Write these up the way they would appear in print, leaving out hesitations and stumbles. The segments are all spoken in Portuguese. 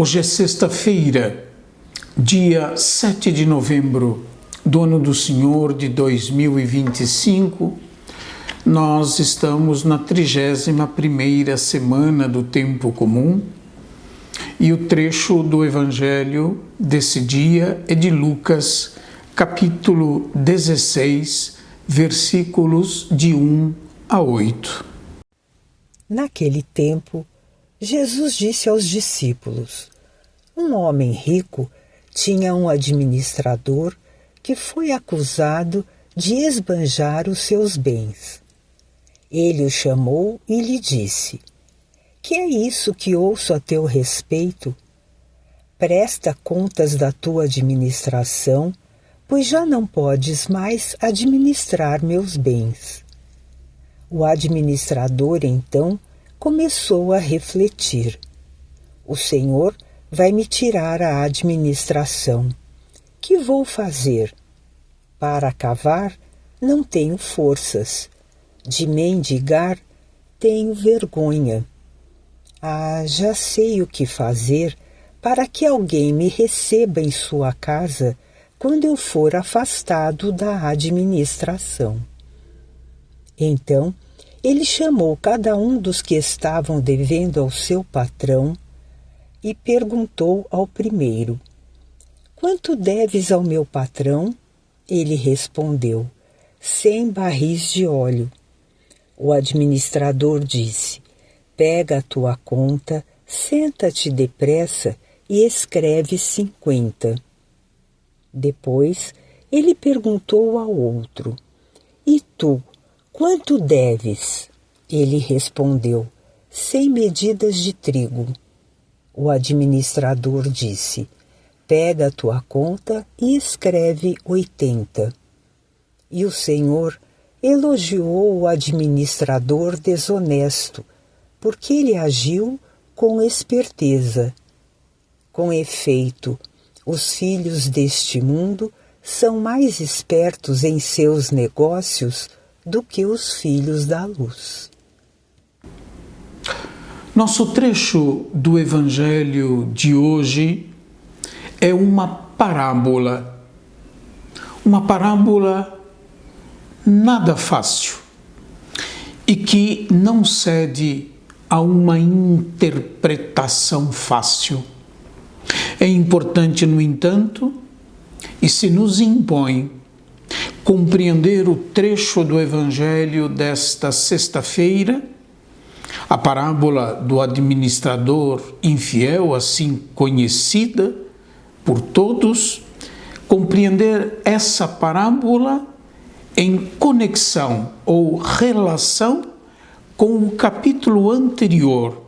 Hoje é sexta-feira, dia 7 de novembro do ano do Senhor de 2025. Nós estamos na 31ª semana do tempo comum e o trecho do Evangelho desse dia é de Lucas, capítulo 16, versículos de 1 a 8. Naquele tempo, Jesus disse aos discípulos: um homem rico tinha um administrador que foi acusado de esbanjar os seus bens. Ele o chamou e lhe disse: que é isso que ouço a teu respeito? Presta contas da tua administração, pois já não podes mais administrar meus bens. O administrador, então, começou a refletir: o Senhor vai me tirar a administração. Que vou fazer? Para cavar, não tenho forças. De mendigar, tenho vergonha. Já sei o que fazer para que alguém me receba em sua casa quando eu for afastado da administração. Então, ele chamou cada um dos que estavam devendo ao seu patrão e perguntou ao primeiro: quanto deves ao meu patrão? Ele respondeu: 100 barris de óleo. O administrador disse: pega a tua conta, senta-te depressa e escreve 50. Depois, ele perguntou ao outro: e tu, quanto deves? Ele respondeu: 100 medidas de trigo. O administrador disse: pega a tua conta e escreve 80. E o Senhor elogiou o administrador desonesto, porque ele agiu com esperteza. Com efeito, os filhos deste mundo são mais espertos em seus negócios do que os filhos da luz. Nosso trecho do Evangelho de hoje é uma parábola nada fácil e que não cede a uma interpretação fácil. É importante, no entanto, e se nos impõe compreender o trecho do Evangelho desta sexta-feira, a parábola do administrador infiel, assim conhecida por todos, compreender essa parábola em conexão ou relação com o capítulo anterior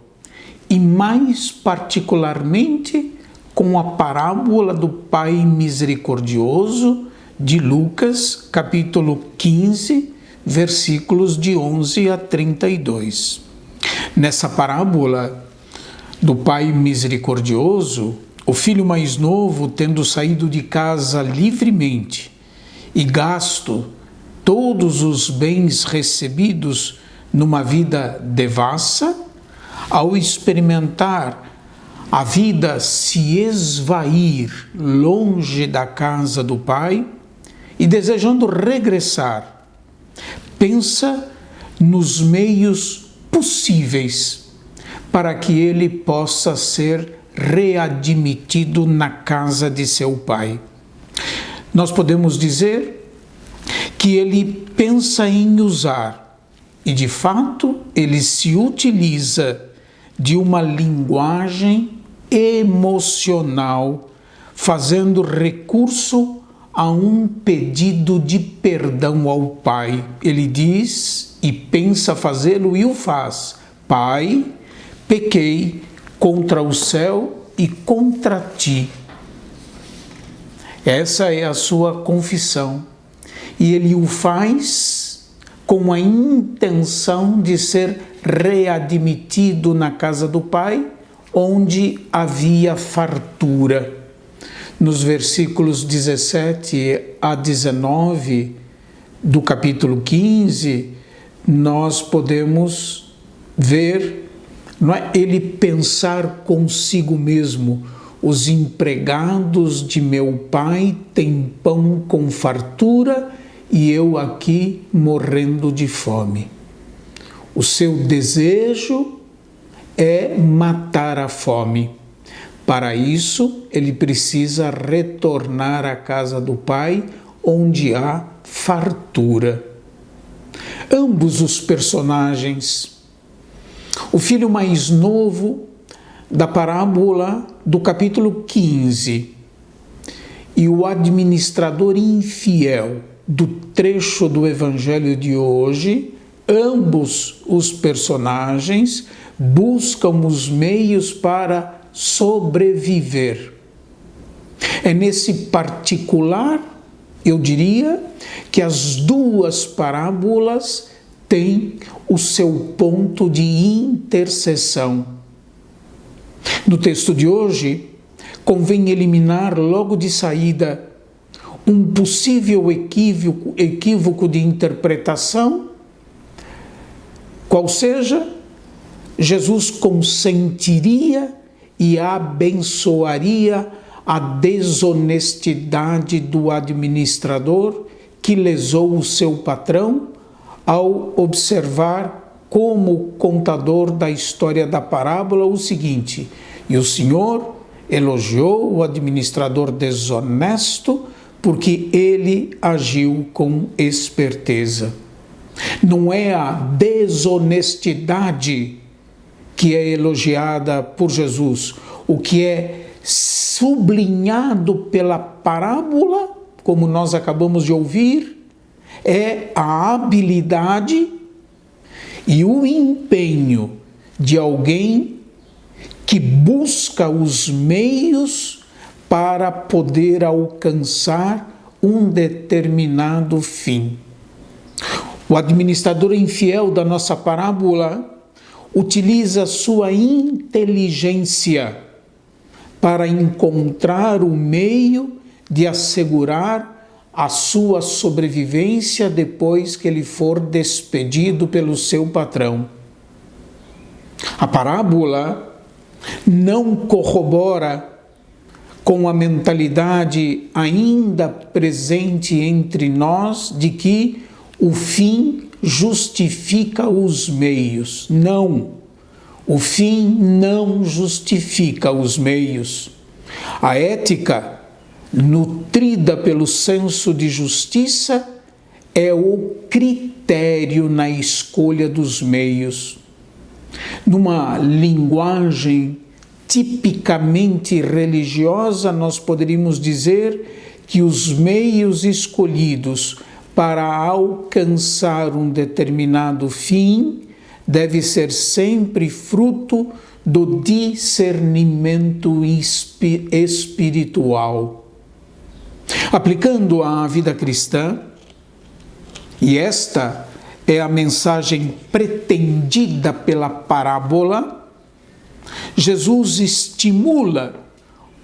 e mais particularmente com a parábola do Pai Misericordioso de Lucas, capítulo 15, versículos de 11 a 32. Nessa parábola do Pai Misericordioso, o filho mais novo, tendo saído de casa livremente e gasto todos os bens recebidos numa vida devassa, ao experimentar a vida se esvair longe da casa do pai e desejando regressar, pensa nos meios possíveis para que ele possa ser readmitido na casa de seu pai. Nós podemos dizer que ele pensa em usar, e de fato ele se utiliza de uma linguagem emocional, fazendo recurso a um pedido de perdão ao pai. Ele diz e pensa fazê-lo e o faz: Pai, pequei contra o céu e contra ti. Essa é a sua confissão. E ele o faz com a intenção de ser readmitido na casa do pai, onde havia fartura. Nos versículos 17 a 19 do capítulo 15, nós podemos ver não é? Ele pensar consigo mesmo: os empregados de meu pai têm pão com fartura e eu aqui morrendo de fome. O seu desejo é matar a fome. Para isso, ele precisa retornar à casa do pai, onde há fartura. Ambos os personagens, o filho mais novo da parábola do capítulo 15 e o administrador infiel do trecho do evangelho de hoje, ambos os personagens buscam os meios para sobreviver. É nesse particular, eu diria, que as duas parábolas têm o seu ponto de interseção. No texto de hoje, convém eliminar logo de saída um possível equívoco de interpretação, qual seja, Jesus consentiria e abençoaria a desonestidade do administrador que lesou o seu patrão ao observar como contador da história da parábola o seguinte: e o Senhor elogiou o administrador desonesto porque ele agiu com esperteza. Não é a desonestidade que é elogiada por Jesus. O que é sublinhado pela parábola, como nós acabamos de ouvir, é a habilidade e o empenho de alguém que busca os meios para poder alcançar um determinado fim. O administrador infiel da nossa parábola utiliza sua inteligência para encontrar o meio de assegurar a sua sobrevivência depois que ele for despedido pelo seu patrão. A parábola não corrobora com a mentalidade ainda presente entre nós de que o fim justifica os meios. Não, o fim não justifica os meios. A ética, nutrida pelo senso de justiça, é o critério na escolha dos meios. Numa linguagem tipicamente religiosa, nós poderíamos dizer que os meios escolhidos para alcançar um determinado fim deve ser sempre fruto do discernimento espiritual. Aplicando à vida cristã, e esta é a mensagem pretendida pela parábola, Jesus estimula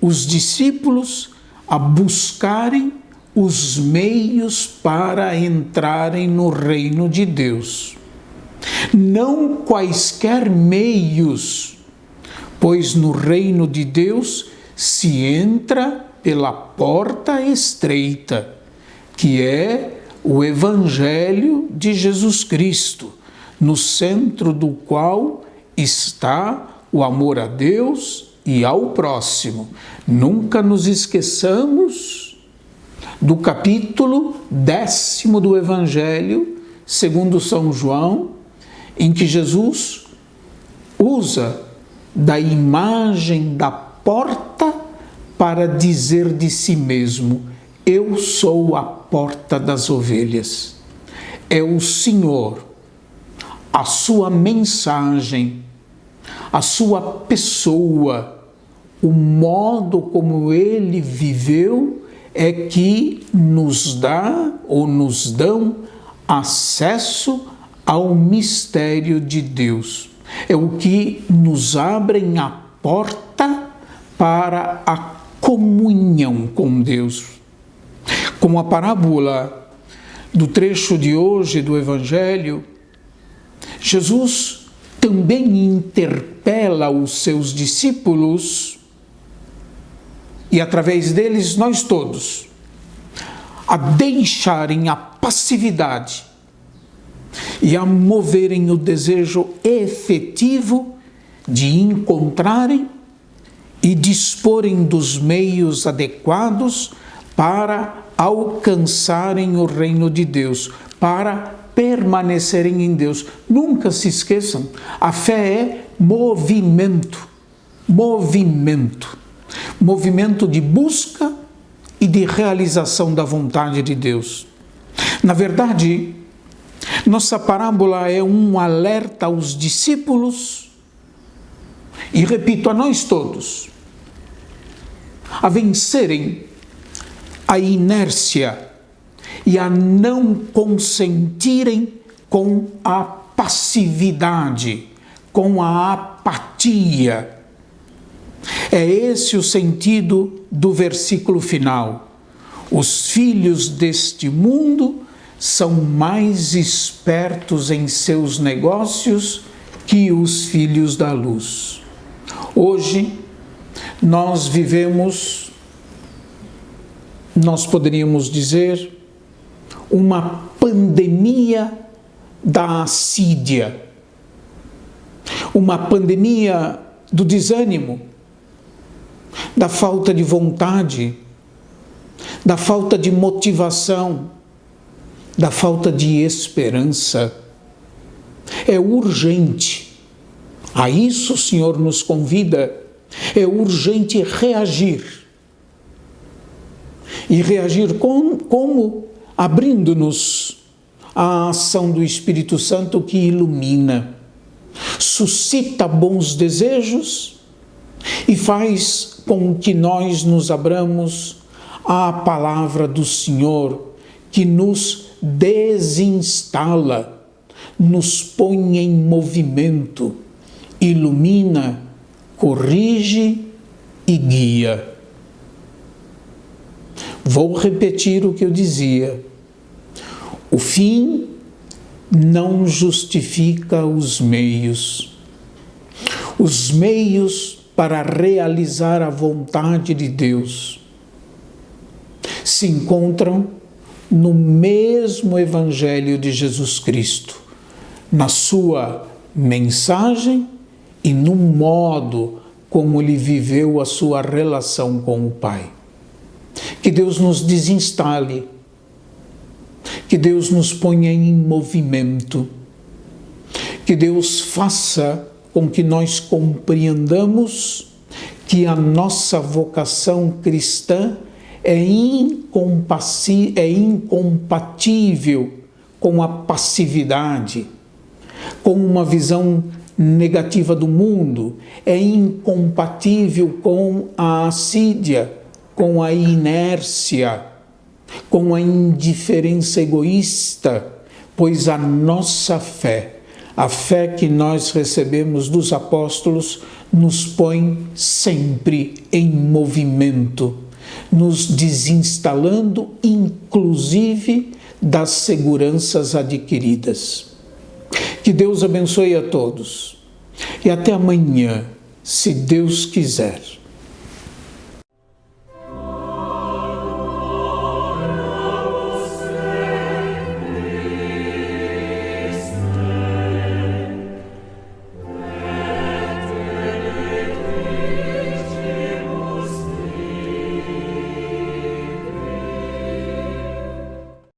os discípulos a buscarem os meios para entrarem no reino de Deus. Não quaisquer meios, pois no reino de Deus se entra pela porta estreita, que é o Evangelho de Jesus Cristo, no centro do qual está o amor a Deus e ao próximo. Nunca nos esqueçamos do capítulo 10º do Evangelho, segundo São João, em que Jesus usa da imagem da porta para dizer de si mesmo: eu sou a porta das ovelhas. É o Senhor, a sua mensagem, a sua pessoa, o modo como ele viveu é que nos dá ou nos dão acesso ao mistério de Deus. É o que nos abrem a porta para a comunhão com Deus. Como a parábola do trecho de hoje do Evangelho, Jesus também interpela os seus discípulos e, através deles, nós todos, a deixarem a passividade e a moverem o desejo efetivo de encontrarem e disporem dos meios adequados para alcançarem o reino de Deus, para permanecerem em Deus. Nunca se esqueçam, a fé é movimento de busca e de realização da vontade de Deus. Na verdade, nossa parábola é um alerta aos discípulos e, repito, a nós todos, a vencerem a inércia e a não consentirem com a passividade, com a apatia. É esse o sentido do versículo final. Os filhos deste mundo são mais espertos em seus negócios que os filhos da luz. Hoje, nós vivemos, nós poderíamos dizer, uma pandemia da assídia, uma pandemia do desânimo, da falta de vontade, da falta de motivação, da falta de esperança. É urgente, a isso o Senhor nos convida, é urgente reagir. E reagir como? Abrindo-nos à ação do Espírito Santo que ilumina, suscita bons desejos e faz com que nós nos abramos à palavra do Senhor, que nos desinstala, nos põe em movimento, ilumina, corrige e guia. Vou repetir o que eu dizia. O fim não justifica os meios. Os meios para realizar a vontade de Deus se encontram no mesmo Evangelho de Jesus Cristo, na sua mensagem e no modo como ele viveu a sua relação com o Pai. Que Deus nos desinstale, que Deus nos ponha em movimento, que Deus faça com que nós compreendamos que a nossa vocação cristã é incompatível com a passividade, com uma visão negativa do mundo, é incompatível com a assídia, com a inércia, com a indiferença egoísta, pois a nossa fé, a fé que nós recebemos dos apóstolos, nos põe sempre em movimento, nos desinstalando, inclusive, das seguranças adquiridas. Que Deus abençoe a todos e até amanhã, se Deus quiser.